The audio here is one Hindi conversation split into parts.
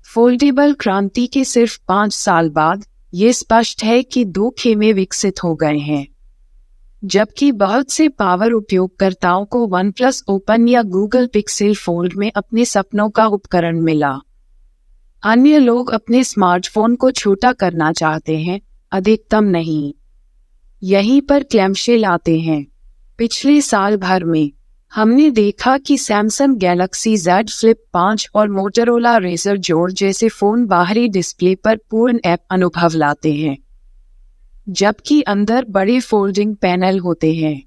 फोल्डेबल क्रांति के सिर्फ 5 साल बाद ये स्पष्ट है कि दो खेमे विकसित हो गए हैं। जबकि बहुत से पावर उपयोगकर्ताओं को OnePlus ओपन या गूगल पिक्सेल फोल्ड में अपने सपनों का उपकरण मिला, अन्य लोग अपने स्मार्टफोन को छोटा करना चाहते हैं, अधिकतम नहीं। यहीं पर क्लैमशेल आते हैं। पिछले साल भर में हमने देखा कि सैमसंग गैलेक्सी Z Flip 5 और मोटोरोला Razr जोड़ जैसे फ़ोन बाहरी डिस्प्ले पर पूर्ण ऐप अनुभव लाते हैं, जबकि अंदर बड़े फोल्डिंग पैनल होते हैं।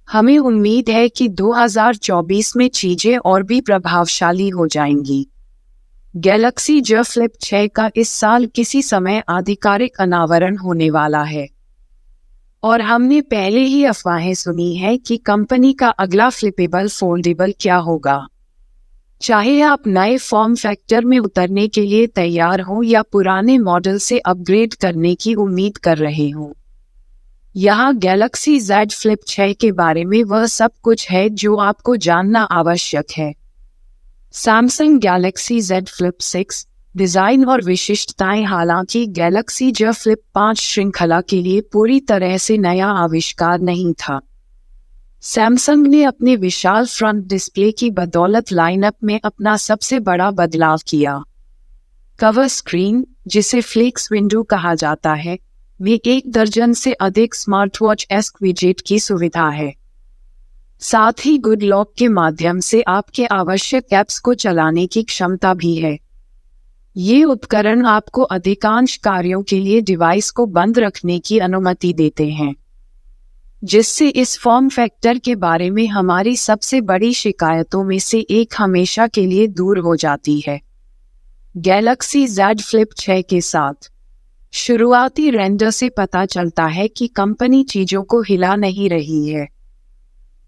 हमें उम्मीद है कि 2024 में चीज़ें और भी प्रभावशाली हो जाएंगी। गैलेक्सी Z Flip 6 का इस साल किसी समय आधिकारिक अनावरण होने वाला है, और हमने पहले ही अफवाहें सुनी हैं कि कंपनी का अगला फ्लिपेबल फोल्डेबल क्या होगा। चाहे आप नए फॉर्म फैक्टर में उतरने के लिए तैयार हों या पुराने मॉडल से अपग्रेड करने की उम्मीद कर रहे हों, यहाँ गैलेक्सी Z Flip 6 के बारे में वह सब कुछ है जो आपको जानना आवश्यक है। Samsung Galaxy Z Flip 6 design और विशिष्टताएं। हालांकि गैलेक्सी Z Flip 5 श्रृंखला के लिए पूरी तरह से नया आविष्कार नहीं था, सैमसंग ने अपने विशाल फ्रंट डिस्प्ले की बदौलत लाइनअप में अपना सबसे बड़ा बदलाव किया। कवर स्क्रीन, जिसे फ्लेक्स विंडो कहा जाता है, में 1 दर्जन से अधिक स्मार्टवॉच-एस्क विजेट की सुविधा है। साथ ही गुड लॉक के माध्यम से आपके आवश्यक ऐप्स को चलाने की क्षमता भी है। ये उपकरण आपको अधिकांश कार्यों के लिए डिवाइस को बंद रखने की अनुमति देते हैं, जिससे इस फॉर्म फैक्टर के बारे में हमारी सबसे बड़ी शिकायतों में से एक हमेशा के लिए दूर हो जाती है। गैलेक्सी Z Flip 6 के साथ शुरुआती रेंडर से पता चलता है कि कंपनी चीजों को हिला नहीं रही है।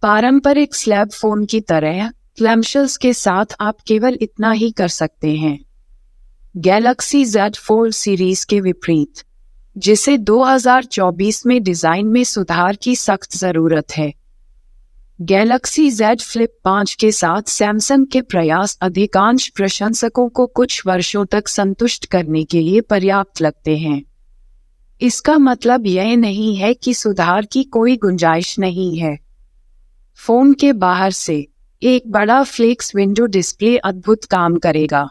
पारंपरिक स्लैब फोन की तरह क्लैमशेल्स के साथ आप केवल इतना ही कर सकते हैं। गैलेक्सी Z Fold सीरीज के विपरीत, जिसे 2024 में डिजाइन में सुधार की सख्त जरूरत है, गैलेक्सी Z Flip 5 के साथ सैमसंग के प्रयास अधिकांश प्रशंसकों को कुछ वर्षों तक संतुष्ट करने के लिए पर्याप्त लगते हैं। इसका मतलब यह नहीं है कि सुधार की कोई गुंजाइश नहीं है। फोन के बाहर से एक बड़ा फ्लेक्स विंडो डिस्प्ले अद्भुत काम करेगा।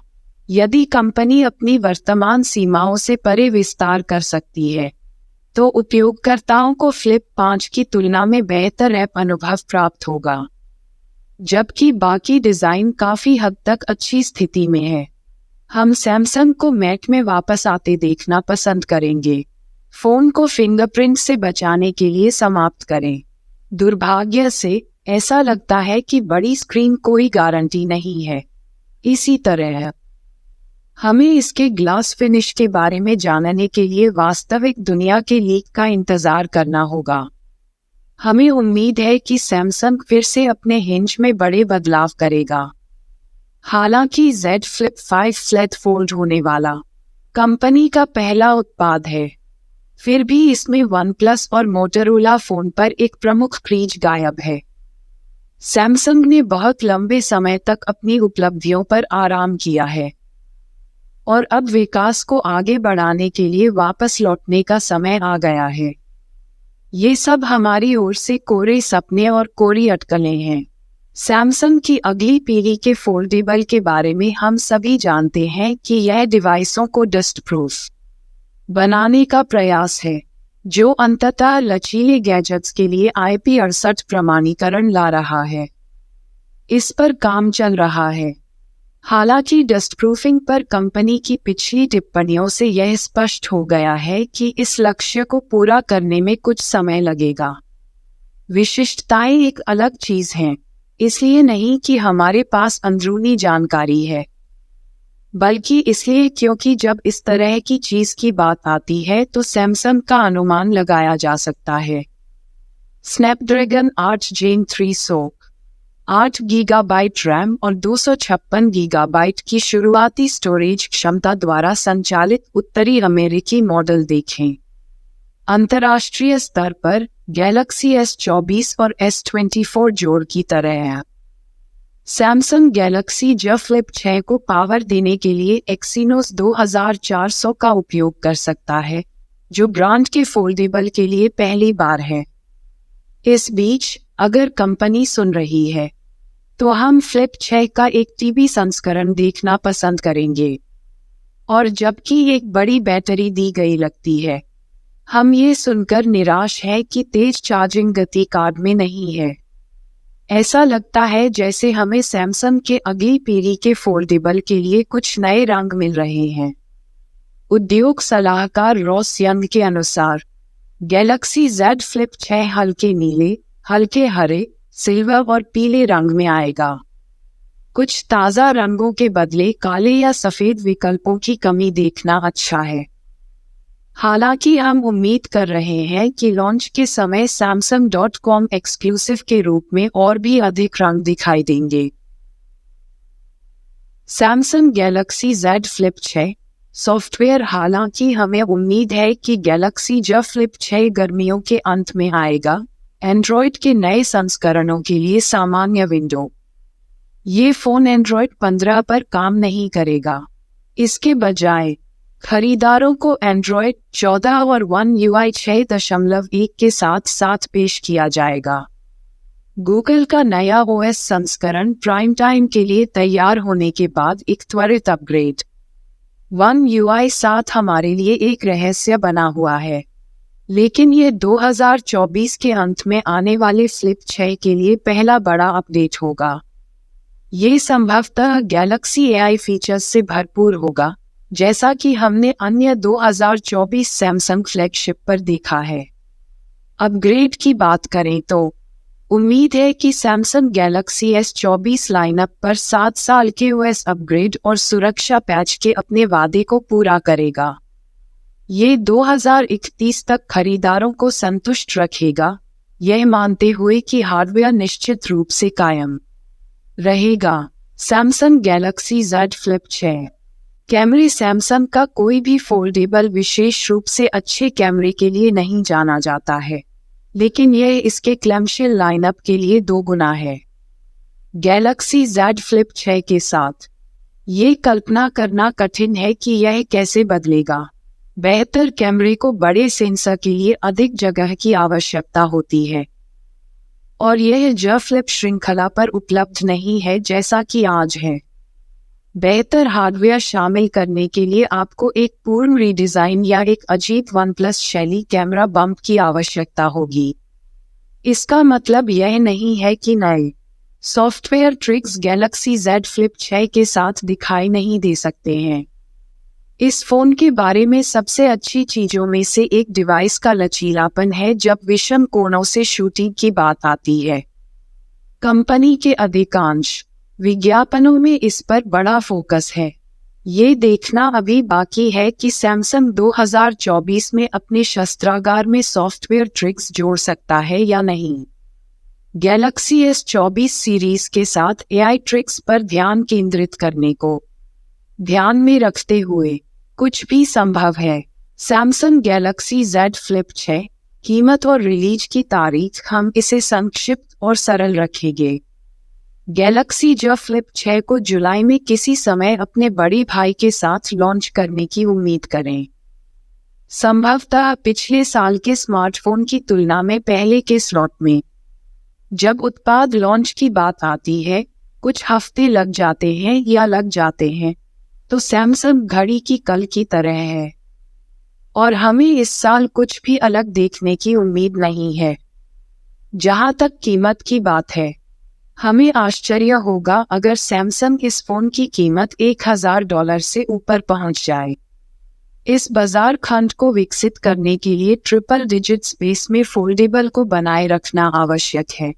यदि कंपनी अपनी वर्तमान सीमाओं से परे विस्तार कर सकती है, तो उपयोगकर्ताओं को फ्लिप 5 की तुलना में बेहतर ऐप अनुभव प्राप्त होगा, जबकि बाकी डिज़ाइन काफ़ी हद तक अच्छी स्थिति में है। हम सैमसंग को मैट में वापस आते देखना पसंद करेंगे। फ़ोन को फिंगरप्रिंट से बचाने के लिए समाप्त करें। दुर्भाग्य से ऐसा लगता है कि बड़ी स्क्रीन कोई गारंटी नहीं है। इसी तरह हमें इसके ग्लास फिनिश के बारे में जानने के लिए वास्तविक दुनिया के लीक का इंतजार करना होगा। हमें उम्मीद है कि सैमसंग फिर से अपने हिंज में बड़े बदलाव करेगा। हालांकि Z Flip 5 फ्लैट फोल्ड होने वाला कंपनी का पहला उत्पाद है, फिर भी इसमें OnePlus और मोटोरोला फोन पर एक प्रमुख क्रीज गायब है। सैमसंग ने बहुत लंबे समय तक अपनी उपलब्धियों पर आराम किया है, और अब विकास को आगे बढ़ाने के लिए वापस लौटने का समय आ गया है। ये सब हमारी ओर से कोरे सपने और कोरी अटकलें हैं। सैमसंग की अगली पीढ़ी के फोल्डेबल के बारे में हम सभी जानते हैं कि यह डिवाइसों को डस्ट प्रूफ बनाने का प्रयास है, जो अंततः लचीले गैजेट्स के लिए IP68 प्रमाणीकरण ला रहा है। इस पर काम चल रहा है। हालांकि डस्ट प्रूफिंग पर कंपनी की पिछली टिप्पणियों से यह स्पष्ट हो गया है कि इस लक्ष्य को पूरा करने में कुछ समय लगेगा। विशिष्टताएं एक अलग चीज हैं, इसलिए नहीं कि हमारे पास अंदरूनी जानकारी है, बल्कि इसलिए क्योंकि जब इस तरह की चीज की बात आती है तो सैमसंग का अनुमान लगाया जा सकता है। Snapdragon 8 Gen 3 SoC, 8 gigabyte RAM और 256 गीगाबाइट की शुरुआती स्टोरेज क्षमता द्वारा संचालित उत्तरी अमेरिकी मॉडल देखें। अंतर्राष्ट्रीय स्तर पर गैलेक्सी S24 और S24 जोड़ की तरह है। सैमसंग गैलेक्सी ज फ्लिप 6 को पावर देने के लिए एक्सिनोस 2400 का उपयोग कर सकता है, जो ब्रांड के फोल्डेबल के लिए पहली बार है। इस बीच अगर कंपनी सुन रही है तो हम फ्लिप 6 का एक टीवी संस्करण देखना पसंद करेंगे। और जबकि एक बड़ी बैटरी दी गई लगती है, हम ये सुनकर निराश हैं कि तेज चार्जिंग गति कार्ड में नहीं है। ऐसा लगता है जैसे हमें सैमसंग के अगली पीढ़ी के फोल्डेबल के लिए कुछ नए रंग मिल रहे हैं। उद्योग सलाहकार रॉस यंग के अनुसार गैलेक्सी Z फ्लिप 6 हल्के नीले, हल्के हरे, सिल्वर और पीले रंग में आएगा। कुछ ताज़ा रंगों के बदले काले या सफ़ेद विकल्पों की कमी देखना अच्छा है। हालांकि हम उम्मीद कर रहे हैं कि लॉन्च के समय Samsung.com एक्सक्लूसिव के रूप में और भी अधिक रंग दिखाई देंगे। Samsung Galaxy Z flip 6 software. हालांकि हमें उम्मीद है कि गैलेक्सी Z फ्लिप 6 गर्मियों के अंत में आएगा। एंड्रॉयड के नए संस्करणों के लिए सामान्य विंडो। ये फ़ोन एंड्रॉयड 15 पर काम नहीं करेगा। इसके बजाय खरीदारों को एंड्रॉयड 14 और One UI 6.1 के साथ साथ पेश किया जाएगा। गूगल का नया OS संस्करण प्राइम टाइम के लिए तैयार होने के बाद एक त्वरित अपग्रेड। One UI 7 हमारे लिए एक रहस्य बना हुआ है, लेकिन ये 2024 के अंत में आने वाले फ्लिप 6 के लिए पहला बड़ा अपडेट होगा। ये संभवतः गैलेक्सी AI फीचर्स से भरपूर होगा, जैसा कि हमने अन्य 2024 सैमसंग फ्लैगशिप पर देखा है। अपग्रेड की बात करें तो उम्मीद है कि सैमसंग गैलेक्सी S24 लाइनअप पर 7 साल के OS अपग्रेड और सुरक्षा पैच के अपने वादे को पूरा करेगा। ये 2031 तक खरीदारों को संतुष्ट रखेगा, यह मानते हुए कि हार्डवेयर निश्चित रूप से कायम रहेगा। सैमसंग गैलेक्सी Z फ्लिप 6 कैमरे। सैमसंग का कोई भी फोल्डेबल विशेष रूप से अच्छे कैमरे के लिए नहीं जाना जाता है, लेकिन यह इसके क्लैमशेल लाइनअप के लिए 2 गुना है। गैलेक्सी Z फ्लिप 6 के साथ ये कल्पना करना कठिन है कि यह कैसे बदलेगा। बेहतर कैमरे को बड़े सेंसर के लिए अधिक जगह की आवश्यकता होती है, और यह Z फ्लिप श्रृंखला पर उपलब्ध नहीं है जैसा कि आज है। बेहतर हार्डवेयर शामिल करने के लिए आपको एक पूर्ण रीडिज़ाइन या एक अजीब OnePlus शैली कैमरा बम्प की आवश्यकता होगी। इसका मतलब यह नहीं है कि नए software tricks Galaxy Z flip 6 के साथ दिखाई नहीं दे सकते हैं। इस फ़ोन के बारे में सबसे अच्छी चीज़ों में से एक डिवाइस का लचीलापन है जब विषम कोणों से शूटिंग की बात आती है। कंपनी के अधिकांश विज्ञापनों में इस पर बड़ा फोकस है। ये देखना अभी बाकी है कि सैमसंग 2024 में अपने शस्त्रागार में सॉफ्टवेयर ट्रिक्स जोड़ सकता है या नहीं। गैलेक्सी S24 सीरीज के साथ AI ट्रिक्स पर ध्यान केंद्रित करने को ध्यान में रखते हुए कुछ भी संभव है। सैमसंग गैलेक्सी Z फ्लिप 6 कीमत और रिलीज की तारीख हम इसे संक्षिप्त और सरल रखेंगे। गैलेक्सी Z फ्लिप 6 को जुलाई में किसी समय अपने बड़े भाई के साथ लॉन्च करने की उम्मीद करें। संभवतः पिछले साल के स्मार्टफोन की तुलना में पहले के स्लॉट में। जब उत्पाद लॉन्च की बात आती है, कुछ हफ्ते लग जाते हैं या लग जाते हैं, तो सैमसंग घड़ी की कल की तरह है, और हमें इस साल कुछ भी अलग देखने की उम्मीद नहीं है। जहां तक कीमत की बात है, हमें आश्चर्य होगा अगर सैमसंग इस फ़ोन की कीमत $1000 से ऊपर पहुंच जाए। इस बाजार खंड को विकसित करने के लिए ट्रिपल डिजिट स्पेस में फोल्डेबल को बनाए रखना आवश्यक है,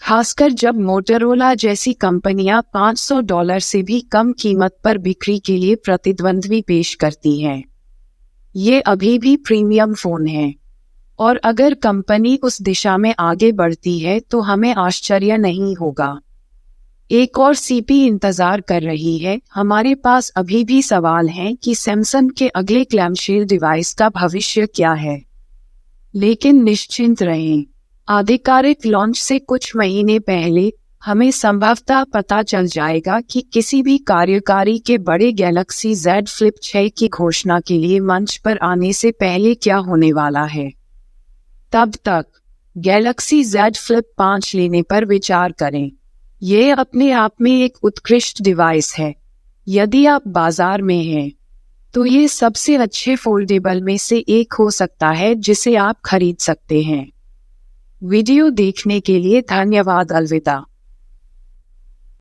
खासकर जब मोटोरोला जैसी कंपनियां $500 से भी कम कीमत पर बिक्री के लिए प्रतिद्वंद्वी पेश करती हैं। ये अभी भी प्रीमियम फ़ोन है, और अगर कंपनी उस दिशा में आगे बढ़ती है तो हमें आश्चर्य नहीं होगा। एक और CP इंतज़ार कर रही है। हमारे पास अभी भी सवाल हैं कि सैमसंग के अगले क्लैमशेल डिवाइस का भविष्य क्या है, लेकिन निश्चिंत रहें, आधिकारिक लॉन्च से कुछ महीने पहले हमें संभवतः पता चल जाएगा कि किसी भी कार्यकारी के बड़े गैलेक्सी Z Flip 6 की घोषणा के लिए मंच पर आने से पहले क्या होने वाला है। तब तक गैलेक्सी Z Flip 5 लेने पर विचार करें। यह अपने आप में एक उत्कृष्ट डिवाइस है। यदि आप बाजार में हैं, तो ये सबसे अच्छे फोल्डेबल में से एक हो सकता है जिसे आप खरीद सकते हैं। वीडियो देखने के लिए धन्यवाद। अलविदा।